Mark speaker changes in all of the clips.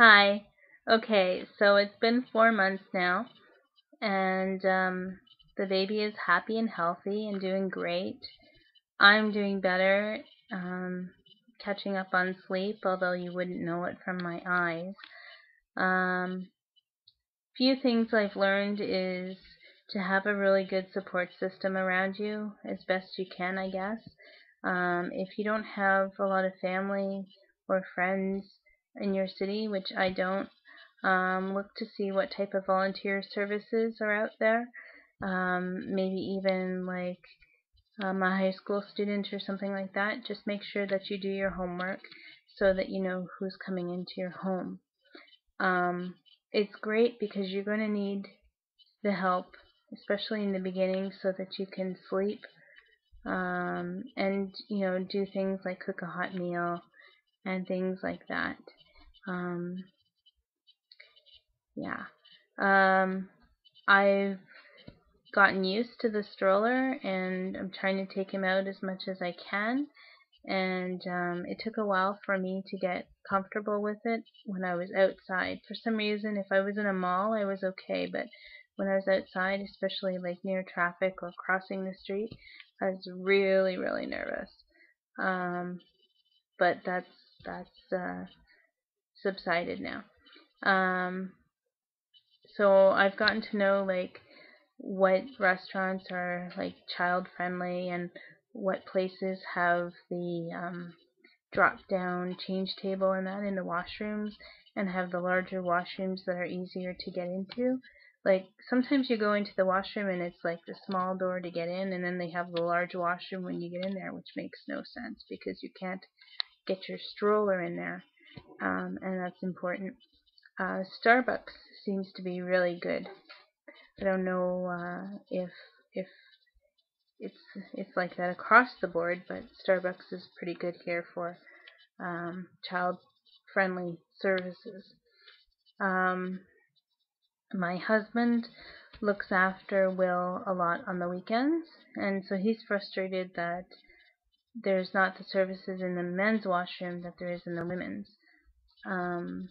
Speaker 1: Hi. Okay, so it's been 4 months now, and the baby is happy and healthy and doing great. I'm doing better, catching up on sleep, although you wouldn't know it from my eyes. Few things I've learned is to have a really good support system around you as best you can, I guess. If you don't have a lot of family or friends in your city, which I don't, look to see what type of volunteer services are out there. Maybe even like a high school student or something like that. Just make sure that you do your homework so that you know who's coming into your home. It's great because you're going to need the help, especially in the beginning, so that you can sleep and do things like cook a hot meal and things like that. Um, yeah. I've gotten used to the stroller and I'm trying to take him out as much as I can. And it took a while for me to get comfortable with it when I was outside. For some reason, if I was in a mall, I was okay, but when I was outside, especially like near traffic or crossing the street, I was really, really nervous. But that's subsided now. So I've gotten to know like what restaurants are like child friendly and what places have the drop down change table and that in the washrooms and have the larger washrooms that are easier to get into. Like sometimes you go into the washroom and it's like the small door to get in, and then they have the large washroom when you get in there, which makes no sense because you can't get your stroller in there, and that's important. Starbucks seems to be really good. I don't know if it's it's like that across the board, but Starbucks is pretty good here for child-friendly services. Um, my husband looks after Will a lot on the weekends, and so he's frustrated that there's not the services in the men's washroom that there is in the women's. Um,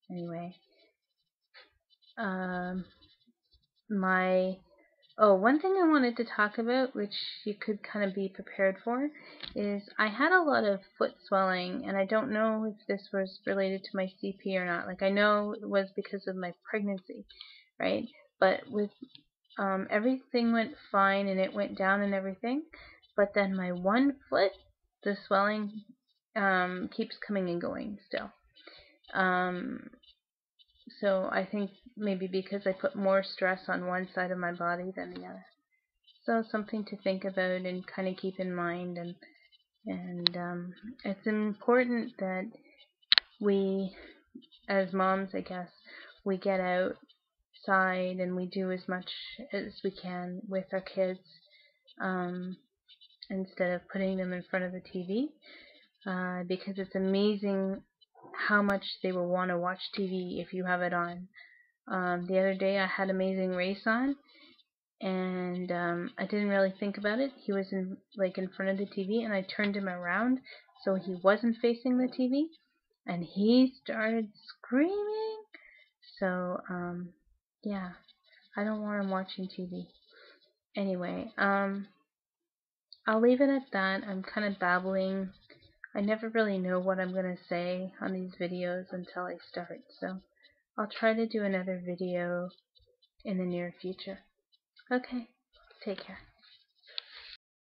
Speaker 1: anyway, um, my one thing I wanted to talk about, which you could kind of be prepared for, is I had a lot of foot swelling, and I don't know if this was related to my CP or not. Like, I know it was because of my pregnancy, right? But with everything went fine, and it went down and everything. But then my one foot, the swelling keeps coming and going still. So I think maybe because I put more stress on one side of my body than the other. So something to think about and kind of keep in mind, and it's important that we, as moms, I guess, we get outside and we do as much as we can with our kids, instead of putting them in front of the TV, because it's amazing how much they will want to watch TV if you have it on. The other day I had Amazing Race on, and I didn't really think about it. He was in front of the TV, and I turned him around so he wasn't facing the TV, and he started screaming. So yeah, I don't want him watching TV. Anyway, I'll leave it at that. I'm kind of babbling. I never really know what I'm going to say on these videos until I start, so I'll try to do another video in the near future. Okay, take care.